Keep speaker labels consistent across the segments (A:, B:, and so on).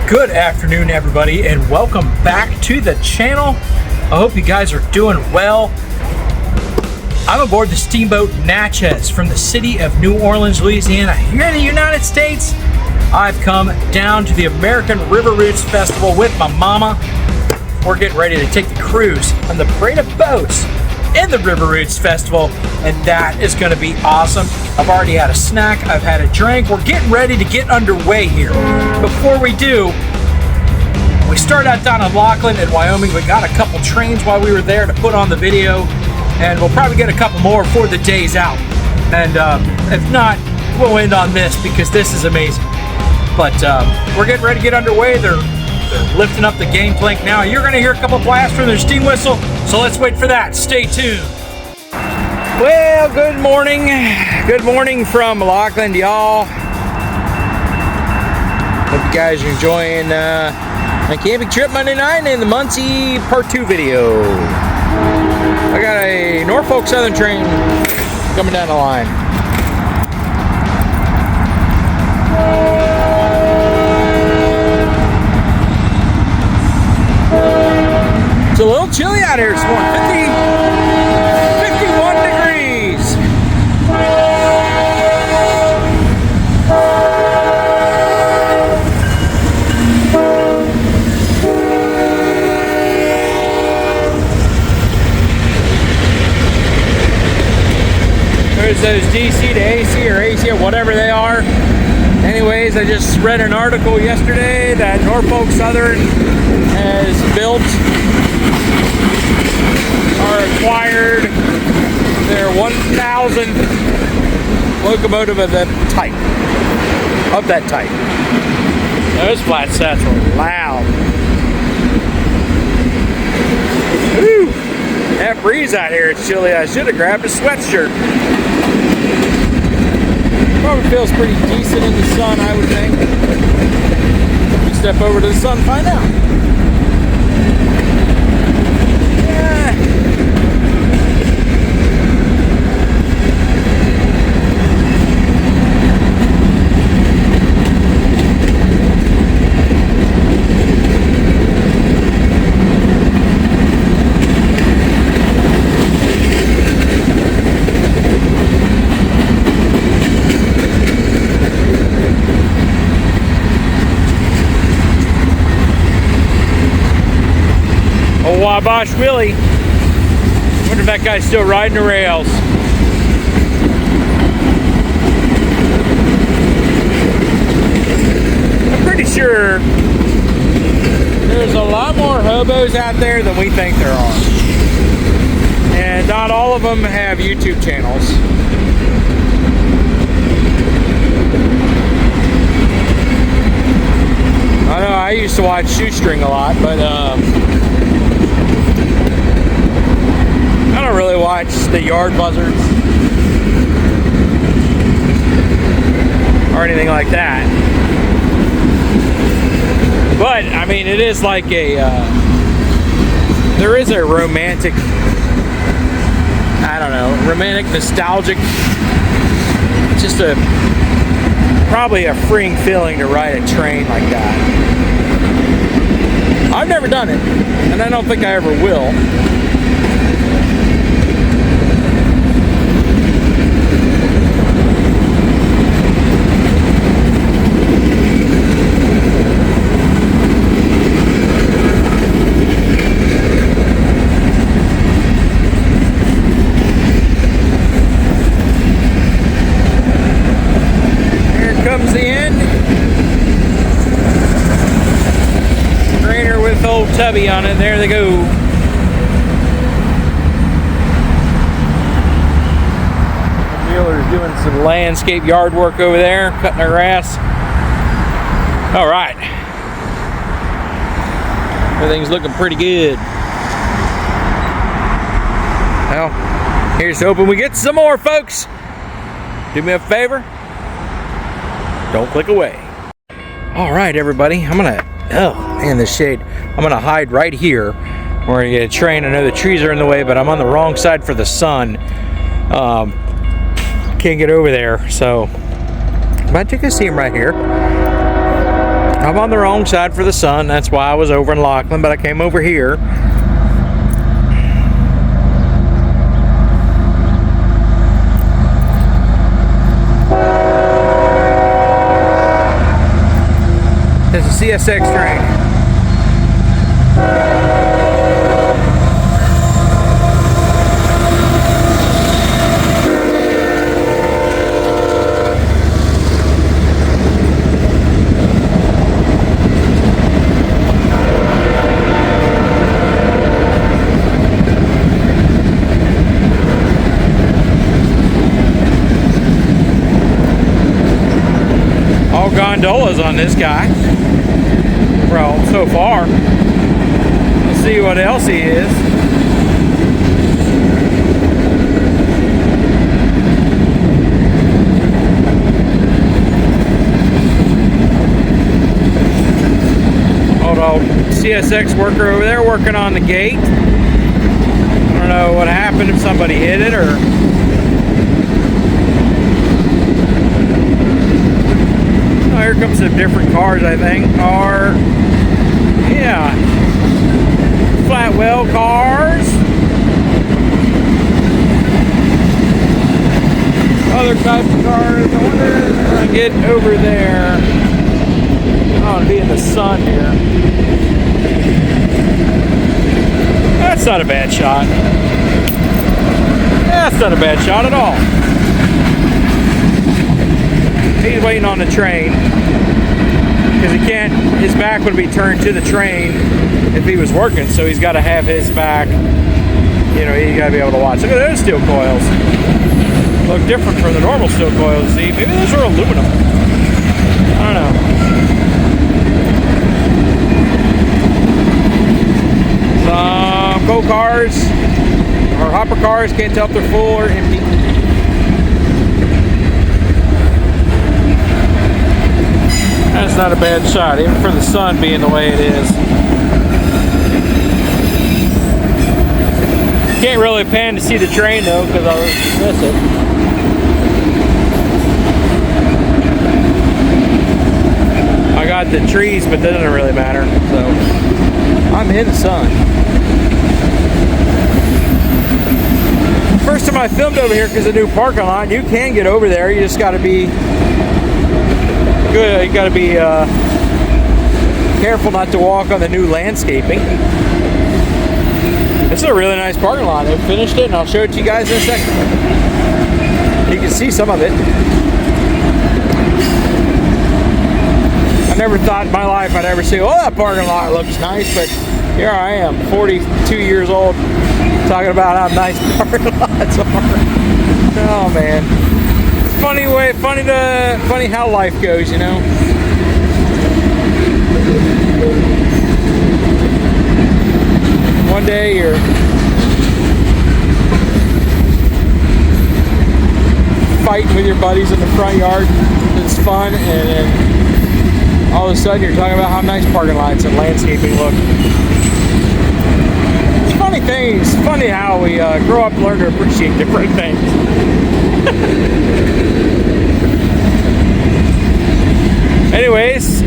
A: Good afternoon, everybody, and welcome back to the channel. I hope you guys are doing well. I'm aboard the Steamboat Natchez from the city of New Orleans, Louisiana, here in the United States. I've come down to the American River Roots Festival with my mama. We're getting ready to take the cruise on the parade of boats in the River Roots Festival, and that is going to be awesome. I've already had a snack, I've had a drink. We're getting ready to get underway here. Before we do, we started out down in Laughlin in Wyoming. We got a couple trains while we were there to put on the video, and we'll probably get a couple more for the days out. And if not, we'll end on this because this is amazing. But we're getting ready to get underway. They're lifting up the gangplank now. You're going to hear a couple blasts from their steam whistle, so let's wait for that. Stay tuned. Well, good morning. Good morning from Laughlin, y'all. Hope you guys are enjoying my camping trip Monday night and the Muncie Part 2 video. I got a Norfolk Southern train coming down the line. It's a little chilly out here this morning. 51 degrees. There's those DC to AC or AC or whatever they are. Anyways, I just read an article yesterday that Norfolk Southern has built or acquired their 1,000th locomotive of that type. Those flat sets were loud. Whew. That breeze out here is chilly. I should have grabbed a sweatshirt. Probably feels pretty decent in the sun, I would think. We step over to the sun and find out. Yeah. Wabash Willie. Wonder if that guy's still riding the rails. I'm pretty sure there's a lot more hobos out there than we think there are. And not all of them have YouTube channels. I know I used to watch Shoestring a lot, but I don't really watch the Yard Buzzards or anything like that. But I mean, it is like a there is a romantic, I don't know, romantic, nostalgic, just probably a freeing feeling to ride a train like that. I've never done it, and I don't think I ever will. Comes the end. Trainer with old Tubby on it. There they go. The dealer's doing some landscape yard work over there, cutting their grass. All right. Everything's looking pretty good. Well, here's hoping we get some more, folks. Do me a favor. Don't click away. All right, everybody. I'm gonna, oh man, the shade. I'm gonna hide right here. We're gonna get a train. I know the trees are in the way, but I'm on the wrong side for the sun. Can't get over there, so but you can see him right here. I'm on the wrong side for the sun. That's why I was over in Laughlin, but I came over here. There's a CSX train. All gondolas on this guy. Well, so far. Let's see what else he is. Old CSX worker over there working on the gate. I don't know what happened, if somebody hit it or... Oh, here comes some different cars, I think. Yeah, flat wheel cars. Other types of cars. I wonder if I get over there. I want to be in the sun here. That's not a bad shot. That's not a bad shot at all. He's waiting on the train because he can't, his back would be turned to the train if he was working, so he's got to have his back, you know, you got to be able to watch. Look at those steel coils. Look different from the normal steel coils. See, maybe those are aluminum. I don't know. Some coal cars or hopper cars, can't tell if they're full or empty. That's not a bad shot, even for the sun being the way it is. Can't really pan to see the train though, because I'll miss it. I got the trees, but that doesn't really matter. So I'm in the sun. First time I filmed over here because of the new parking lot. You can get over there. You just got to be good. You got to be careful not to walk on the new landscaping. This is a really nice parking lot. They've finished it, and I'll show it to you guys in a second. You can see some of it. I never thought in my life I'd ever say, "Oh, that parking lot looks nice," but here I am, 42 years old, talking about how nice parking lots are. Oh man. Funny how life goes, you know. One day you're fighting with your buddies in the front yard, it's fun, and then all of a sudden you're talking about how nice parking lots and landscaping look. It's funny things. It's funny how we grow up and learn to appreciate different things. Anyways,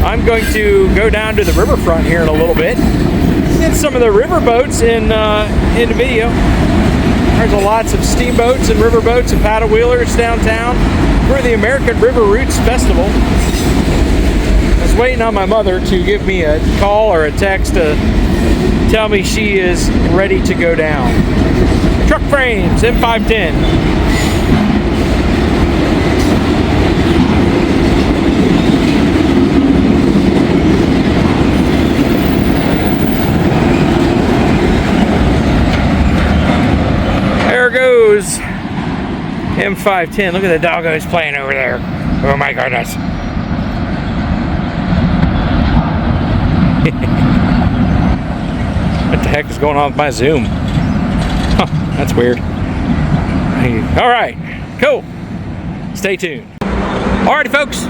A: I'm going to go down to the riverfront here in a little bit. Get some of the river boats in the video. There's lots of steamboats and river boats and paddle wheelers downtown for the American River Roots Festival. I was waiting on my mother to give me a call or a text to tell me she is ready to go down. Truck frames, M510. Goes M510. Look at the doggos playing over there. Oh my goodness. What the heck is going on with my zoom? Huh, that's weird. Alright, cool. Stay tuned. Alrighty folks,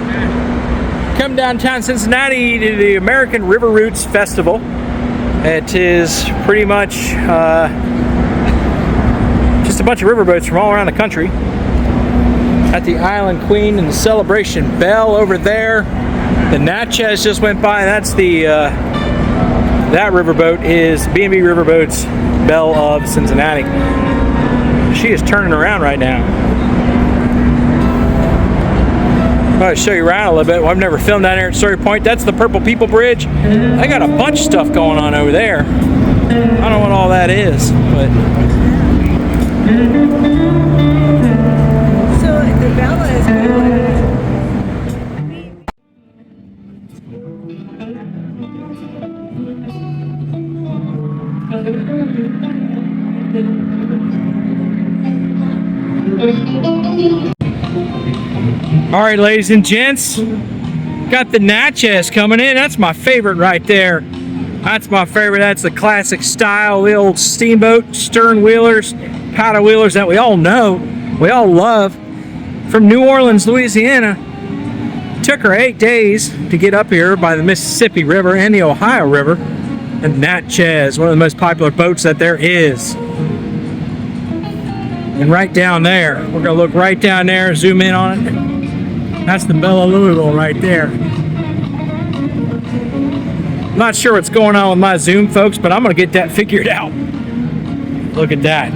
A: come downtown Cincinnati to the American River Roots Festival. It is pretty much just a bunch of riverboats from all around the country. at the Island Queen and the Celebration Bell over there. The Natchez just went by. That's the that riverboat is B&B Riverboats Belle of Cincinnati. She is turning around right now. I'm going to show you around a little bit. Well, I've never filmed down here at Sawyer Point. That's the Purple People Bridge. I got a bunch of stuff going on over there. I don't know what all that is, but
B: so the Bella is good.
A: all right, ladies and gents, got the Natchez coming in. That's my favorite right there. That's my favorite. That's the classic style, the old steamboat, stern wheelers, paddle wheelers that we all know, we all love. From New Orleans, Louisiana. Took her 8 days to get up here by the Mississippi River and the Ohio River. And Natchez, one of the most popular boats that there is. And right down there, we're gonna look right down there, zoom in on it. That's the Bella Louisville right there. I'm not sure what's going on with my zoom, folks, but I'm gonna get that figured out. Look at that.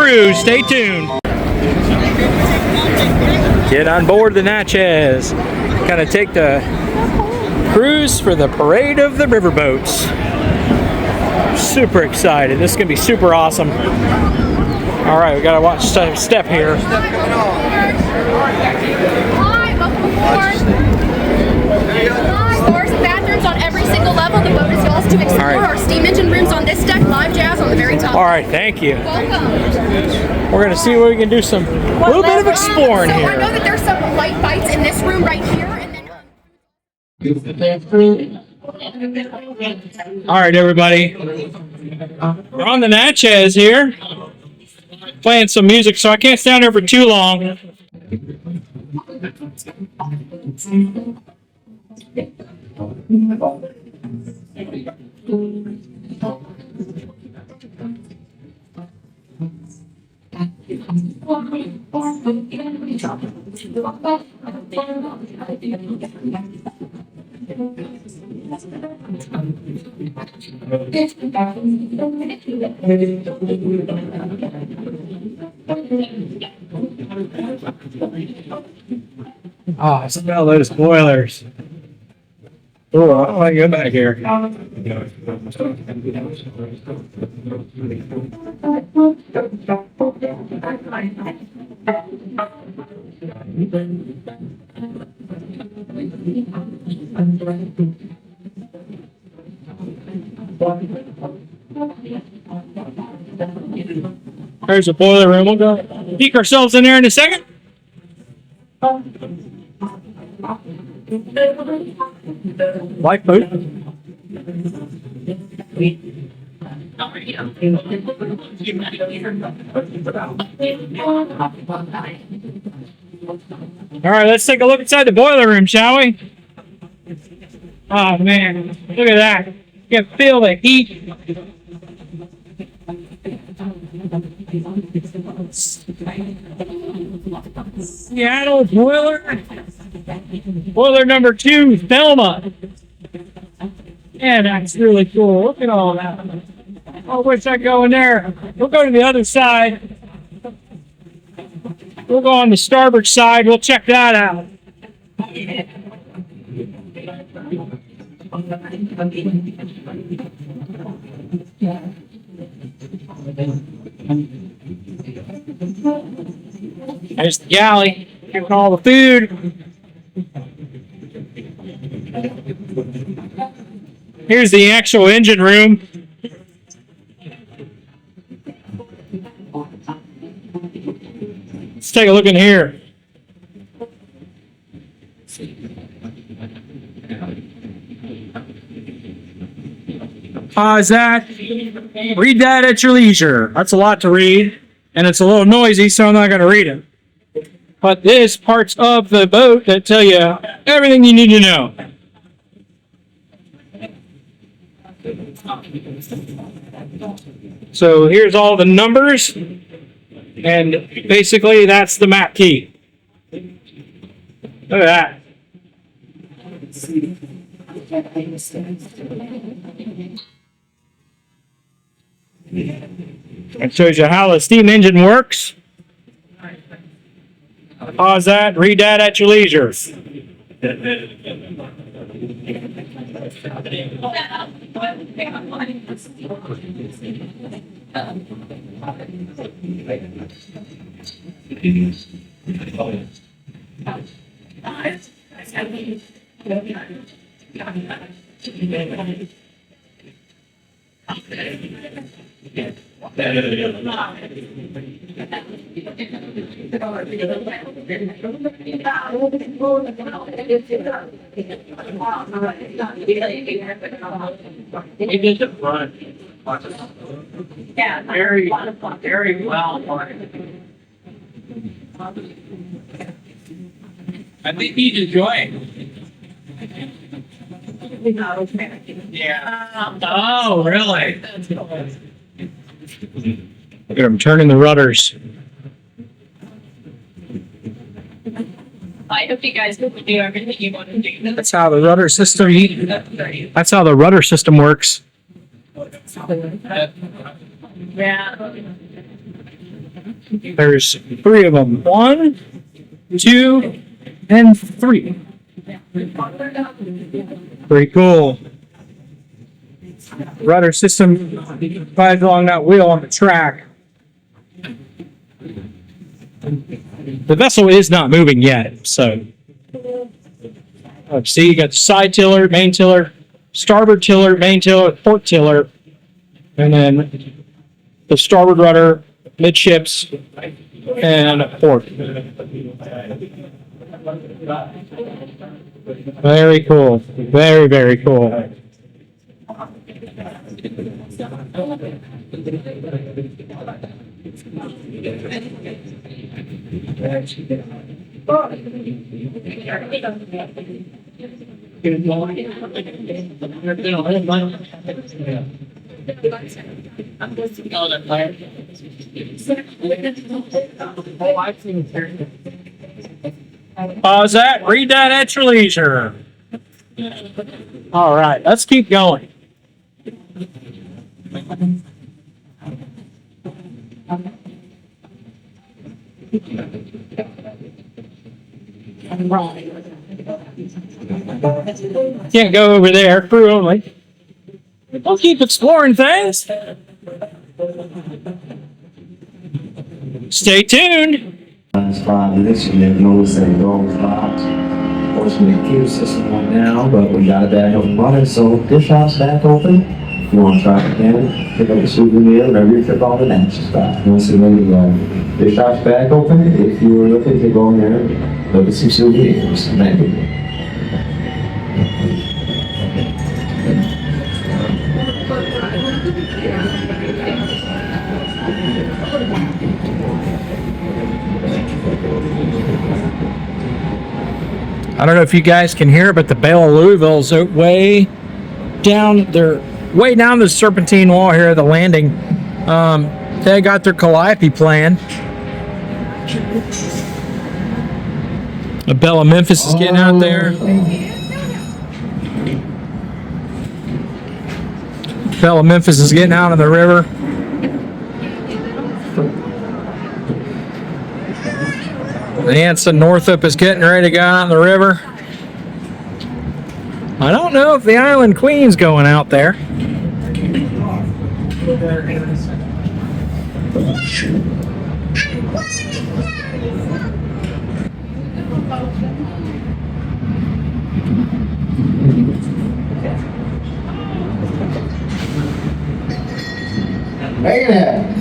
A: cruise. Stay tuned. Get on board the Natchez. Kind of take the cruise for the parade of the riverboats. Super excited. This is going to be super awesome. All right, we got to watch Steph here.
C: Hi, welcome aboard. Doors and bathrooms on every single level. The boat is yours to explore.
A: All right.
C: Our steam engine rooms on this deck. Live jazz on the very top.
A: All right, thank you.
C: Welcome.
A: We're going to see where we can do some little bit of exploring
C: So I know
A: here.
C: that there's some light bites in this room right here, and then.
A: All right, everybody. We're on the Natchez here, playing some music, so I can't stand there for too long. Oh, I smell those boilers. Oh, I don't want to go back here. There's a boiler room. We'll go peek ourselves in there in a second. Lifeboat. All right, let's take a look inside the boiler room, shall we? Oh man, look at that. You can feel the heat. Seattle boiler. Boiler number 2, Thelma. Yeah, that's really cool. Look at all that. I wish I'd go in there. We'll go to the other side. We'll go on the starboard side. We'll check that out. There's the galley. Getting all the food. Here's the actual engine room. Let's take a look in here. Pause that. Read that at your leisure. That's a lot to read, and it's a little noisy, so I'm not going to read it. But there's parts of the boat that tell you everything you need to know. So here's all the numbers, and basically that's the map key. Look at that. It shows you how the steam engine works. Pause that, read that at your leisure. Yeah, very well. I think he's enjoying. Yeah. Oh, really? Look at him turning the rudders.
B: I hope you guys can do everything you want to do.
A: That's how the rudder system. That's how the rudder system works.
B: Yeah.
A: There's 3 of them. 1, 2, and 3. Pretty cool. Rudder system provides along that wheel on the track. The vessel is not moving yet, so. See, you got the side tiller, main tiller, starboard tiller, main tiller, port tiller, and then the starboard rudder, midships, and port. Very cool. Very, very cool. Pause that. Read that at your leisure. All right, let's keep going. Can't go over there, crew only. We'll keep exploring things. Stay tuned.
D: This you didn't notice any dogs box. Fortunately, the queue system on now, but we got it back up and running, so this shop's back open. If you want to try it again, pick up a souvenir, whatever you took all the next spot. Once again, this shop's back open. If you were looking to go in there, look at some souvenirs. Thank you.
A: I don't know if you guys can hear it, but the Belle of Louisville's way down. They're way down the serpentine wall here at the landing. They got their calliope playing. The Belle of Memphis is getting out there. Belle of Memphis is getting out on the river. The Anson Northup is getting ready to go out on the river. I don't know if the Island Queen's going out there.
D: Make it happen.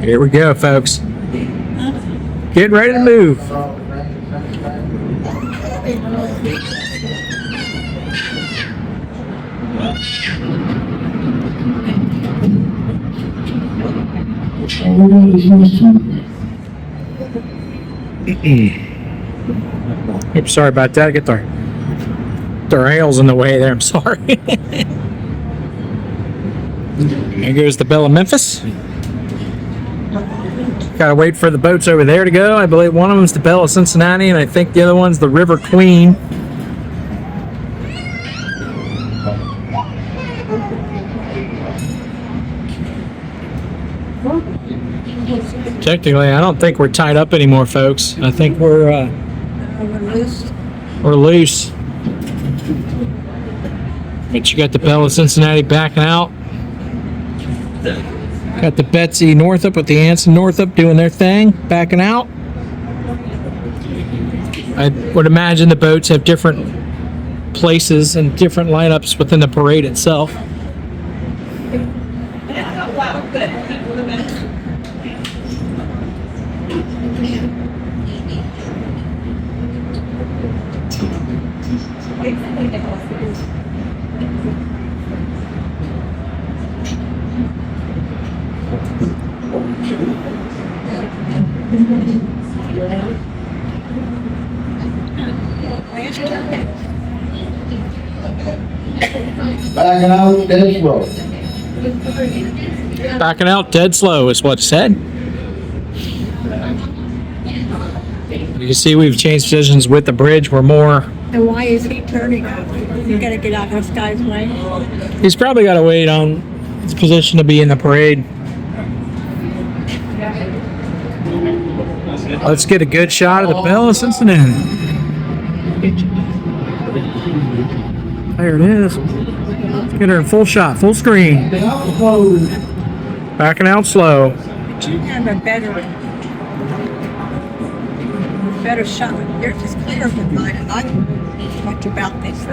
A: Here we go, folks. Getting ready to move. Oops, sorry about that. Get the rails in the way there. I'm sorry. There goes the Belle of Memphis. Gotta wait for the boats over there to go. I believe one of them's the Belle of Cincinnati, and I think the other one's the River Queen. Technically, I don't think we're tied up anymore, folks. I think we're loose. But you got the Belle of Cincinnati backing out. Got the Betsy Northup with the Anson Northup doing their thing, backing out. I would imagine the boats have different places and different lineups within the parade itself.
D: Backing out, dead slow.
A: Backing out dead slow is what's said. You can see we've changed positions with the bridge. We're more.
E: And why is he turning? You gotta get out of this guy's way.
A: He's probably got to wait on his position to be in the parade. Let's get a good shot of the Belle of Cincinnati. There it is. Let's get her in full shot, full screen. Backing out slow.
E: You have a better shot. Yours is clearer than mine. I don't know much about this.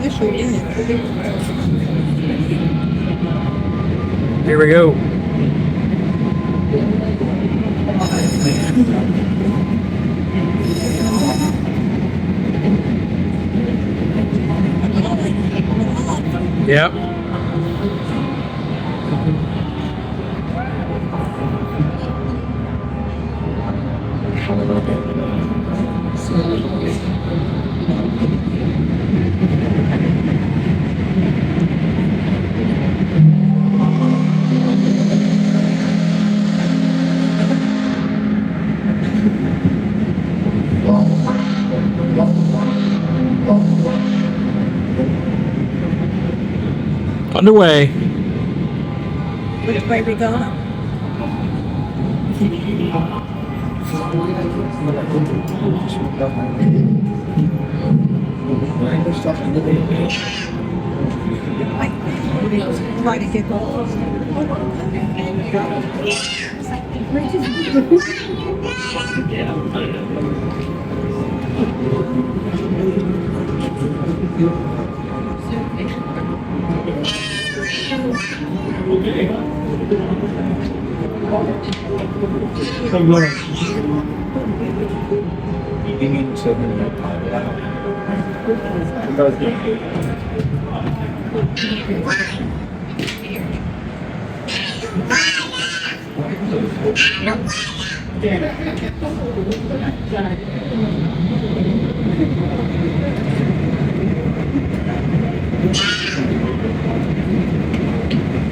E: Yes, we did.
A: Here we go. Yep. Underway.
E: Which way we going? Try to get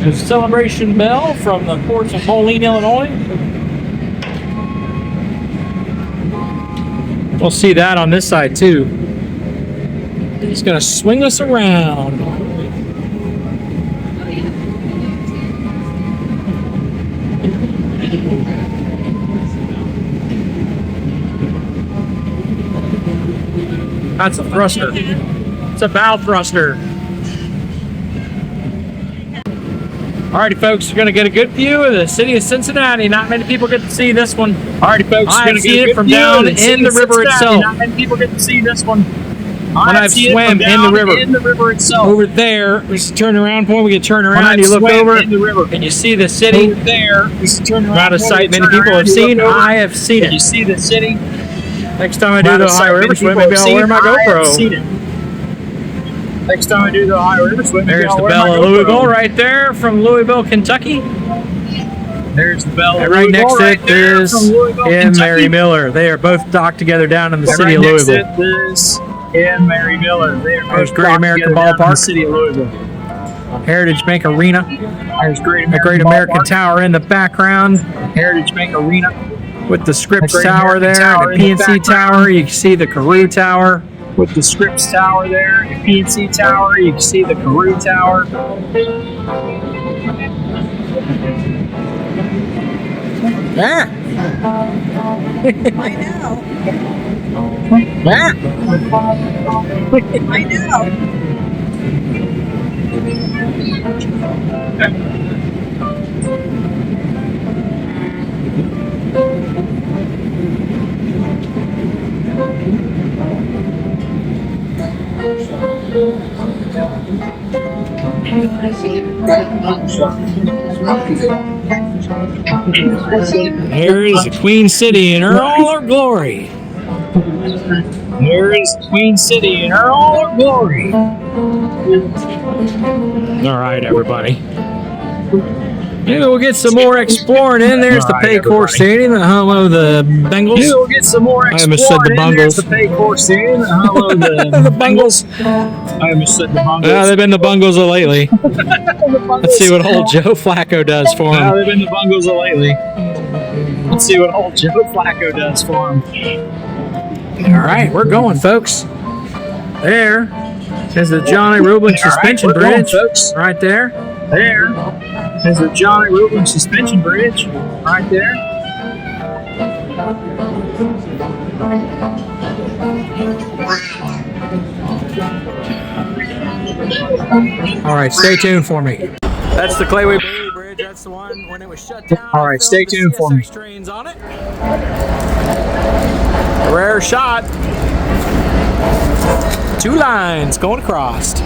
E: The celebration bell from the ports of Moline, Illinois. We'll see that on this side too. He's gonna swing us around. That's a thruster. It's a bow thruster. Alrighty, folks, we're going to get a good view of the city of Cincinnati. Not many people get to see this one. Alrighty, folks, we're going to get it from down in the river itself. Not many people get to see this one. When I've swam in the river itself. Over there, there's a turnaround point. We can turn around. You look over in the river, and you see the city. Over there, there's a turnaround. Not a sight many people have seen. I have seen it. You see the city. Next time I do the Ohio River swim, maybe I'll wear my GoPro. Next time I do the Ohio River swim, there's the Belle of Louisville right there from Louisville, Kentucky. There's the Belle of Louisville. Right next to it is and Mary Miller. They are both docked together down in the city of Louisville. There's and Mary Miller. They are both Great American Ballpark, city of Louisville. Heritage Bank Arena. There's the Great American Tower in the background. Heritage Bank Arena with the Scripps Tower there, the PNC Tower. You can see the Carew Tower. With the Scripps Tower there, the PNC Tower, you can see the Carew Tower. Ah. I know.
A: Ah.
E: I know. Here is the Queen City in all her glory. Here is the Queen City in all her glory. All right, everybody. Maybe we'll get some more exploring in. There's the Paycor Stadium, the home of the Bengals. Maybe we'll get some more exploring. I almost said the Bungles. There's the Paycor Stadium, the home of the Bengals. I almost said the Bungles. They've been the Bungles of lately. Let's see what old Joe Flacco does for them. They've been the Bungles of lately. Let's see what old Joe Flacco does for him. All right, we're going, folks. There is the Johnny Roebling suspension bridge, folks. Right there. There is the Johnny Roebling suspension bridge. Right there. All right, stay tuned for me. That's the Clayway Bailey Bridge. That's the one when it was shut down. All right, stay tuned for me. Trains on it. Rare shot. 2 lines going across.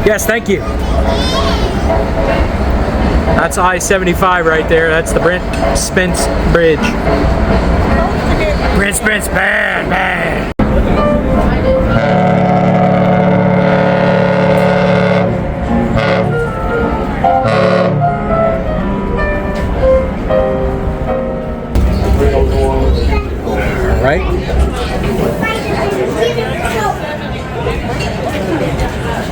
E: Yes, thank you. That's I-75 right there. That's the Brent Spence Bridge. Brent Spence, bad, bad. Right?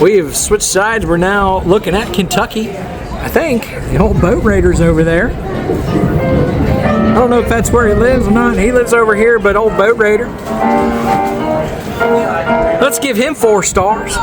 E: We have switched sides. We're now looking at Kentucky. I think the old boat raiders over there. I don't know if that's where he lives or not. He lives over here, but old boat raider. Let's give him 4 stars.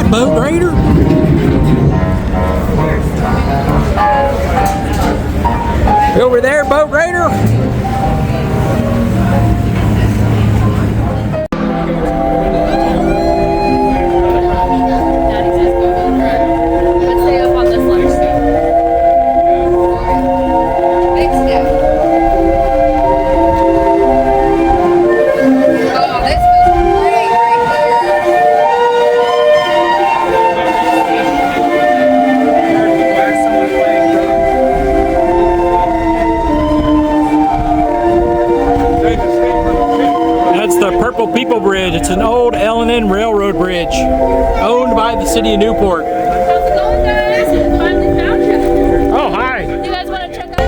E: Boat raider? Over there, boat raider?
C: Let's stay up on this ledge. Big step. Oh, this was great right
E: Purple People Bridge. It's an old L&N Railroad bridge owned by the city of Newport.
C: How's it going, guys? Finally found you.
E: Oh, hi.
C: You guys want to check out?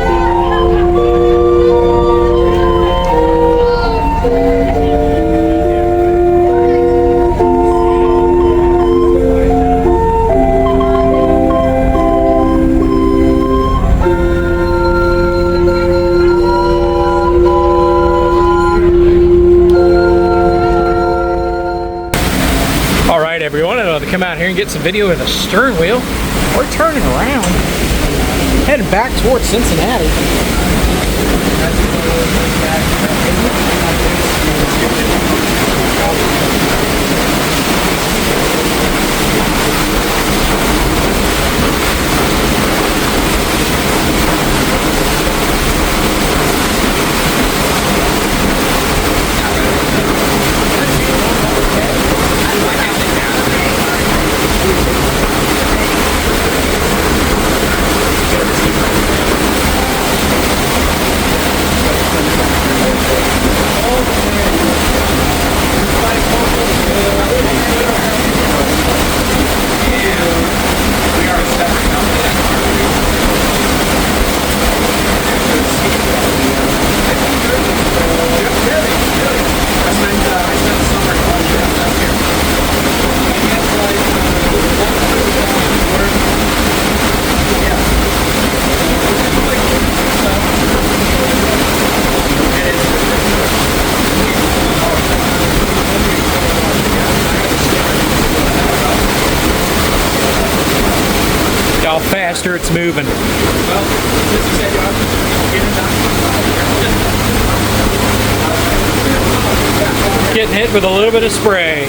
E: Everyone, I'd come out here and get some video of the stern wheel. We're turning around, heading back towards Cincinnati. How faster it's moving. Getting hit with a little bit of spray.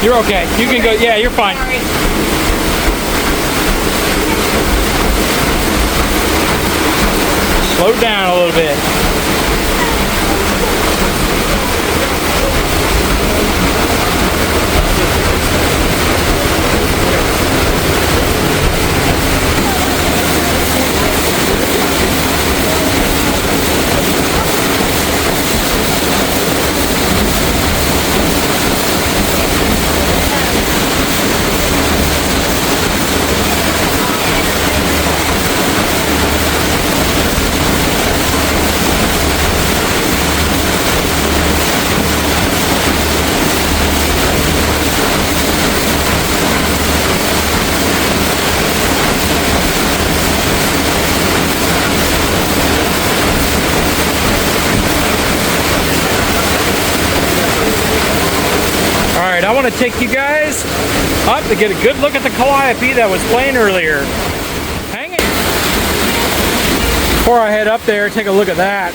E: You're okay. You can go. Yeah, you're fine. Slow down a little bit. Alright, I want to take you guys up to get a good look at the calliope that was playing earlier. Hang in. Before I head up there, take a look at that.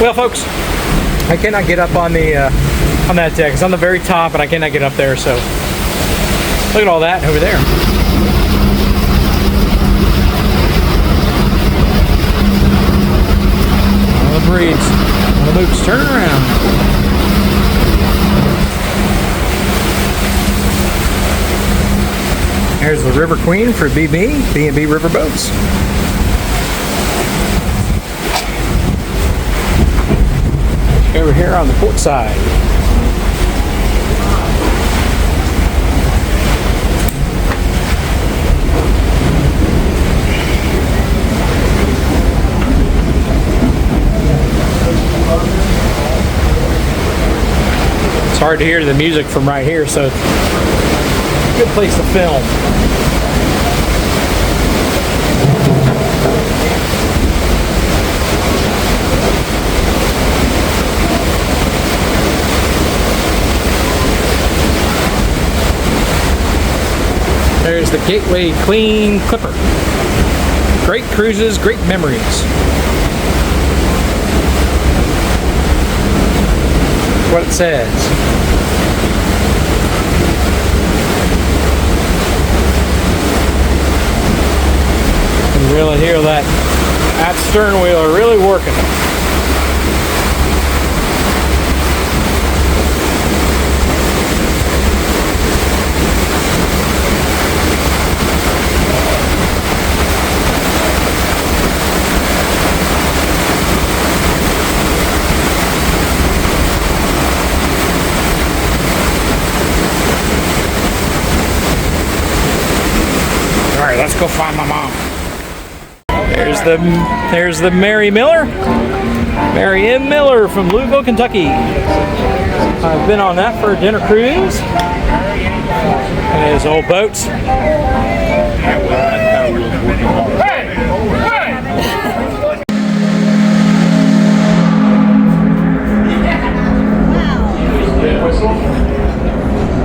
E: Well, folks, I cannot get up on the on that deck. It's on the very top, and I cannot get up there. So look at all that over there. All the breeds, all the boats, turn around. There's the River Queen for B&B River Boats. Over here on the port side. It's hard to hear the music from right here, so it's a good place to film. There's the Gateway Queen Clipper. Great cruises, great memories. That's what it says. You can really hear that stern wheel really working. Let's go find my mom. There's the Mary Miller. Mary M. Miller from Louisville, Kentucky. I've been on that for a dinner cruise. And his old boats.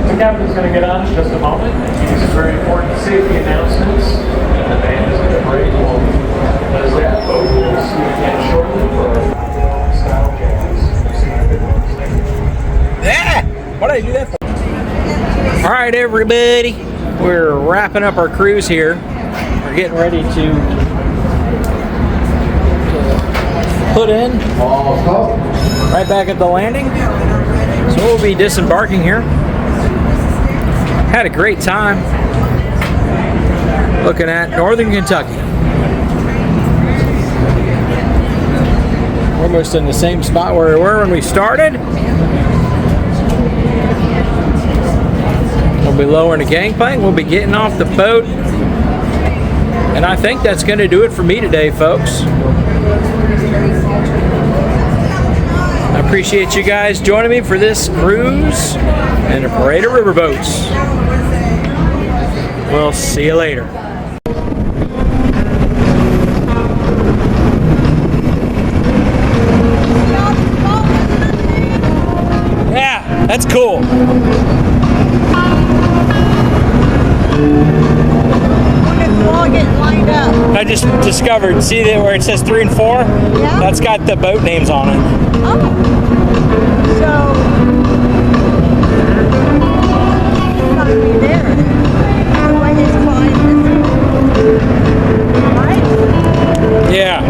E: The captain's going to get on in just a moment. These are very important safety announcements. And the band is going to break. As that boat will see you again shortly for our style jazz. Yeah! What did I do that for? Alright, everybody. We're wrapping up our cruise here. We're getting ready to put in right back at the landing. So we'll be disembarking here. Had a great time looking at northern Kentucky. Almost in the same spot where we were when we started. We'll be lowering the gangplank. We'll be getting off the boat. And I think that's going to do it for me today, folks. I appreciate you guys joining me for this cruise and a parade of riverboats. We'll see you later. Yeah, that's cool. just discovered. See that where it says 3 and 4?
F: Yeah.
E: That's got the boat names on it.
F: Oh. So, it's not gonna be there. So I just climb this. Right?
E: Yeah.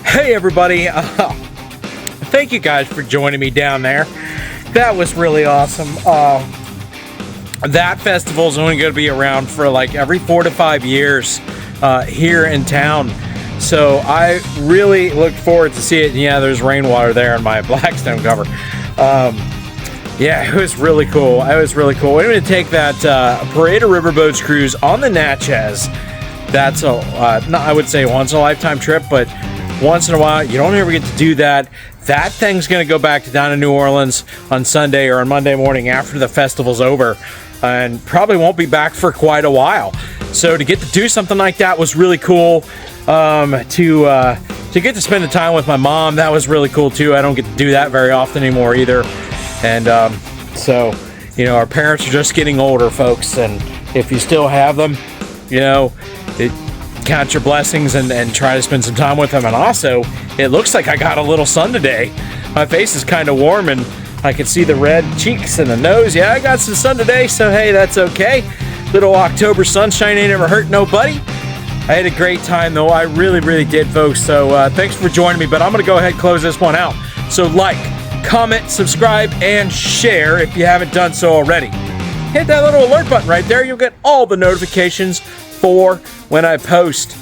E: Hey everybody, thank you guys for joining me down there. That was really awesome. That festival is only going to be around for like every 4 to 5 years here in town. So I really look forward to see it. And yeah, there's rainwater there in my Blackstone cover. Yeah, it was really cool. It was really cool. We're going to take that Parade of Riverboats cruise on the Natchez. That's I would say once in a lifetime trip, but once in a while, you don't ever get to do that. That thing's going to go back down to New Orleans on Sunday or on Monday morning after the festival's over, and probably won't be back for quite a while. So to get to do something like that was really cool. To get to spend the time with my mom, that was really cool too. I don't get to do that very often anymore either. And so, you know, our parents are just getting older, folks, and if you still have them, you know, count your blessings and try to spend some time with them. And also, it looks like I got a little sun today. My face is kind of warm and I can see the red cheeks and the nose. Yeah, I got some sun today, so hey, that's okay. Little October sunshine ain't ever hurt nobody. I had a great time though. I really, really did, folks. So thanks for joining me, but I'm gonna go ahead and close this one out. So like, comment, subscribe, and share if you haven't done so already. Hit that little alert button right there. You'll get all the notifications for when I post.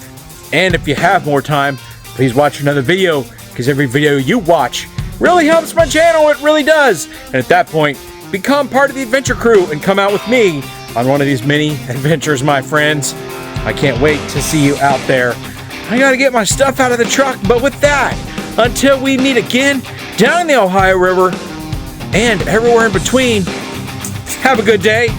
E: And if you have more time, please watch another video, because every video you watch really helps my channel. It really does. And at that point, become part of the adventure crew and come out with me on one of these mini adventures, my friends. I can't wait to see you out there. I gotta get my stuff out of the truck, but with that, until we meet again down in the Ohio River and everywhere in between, have a good day.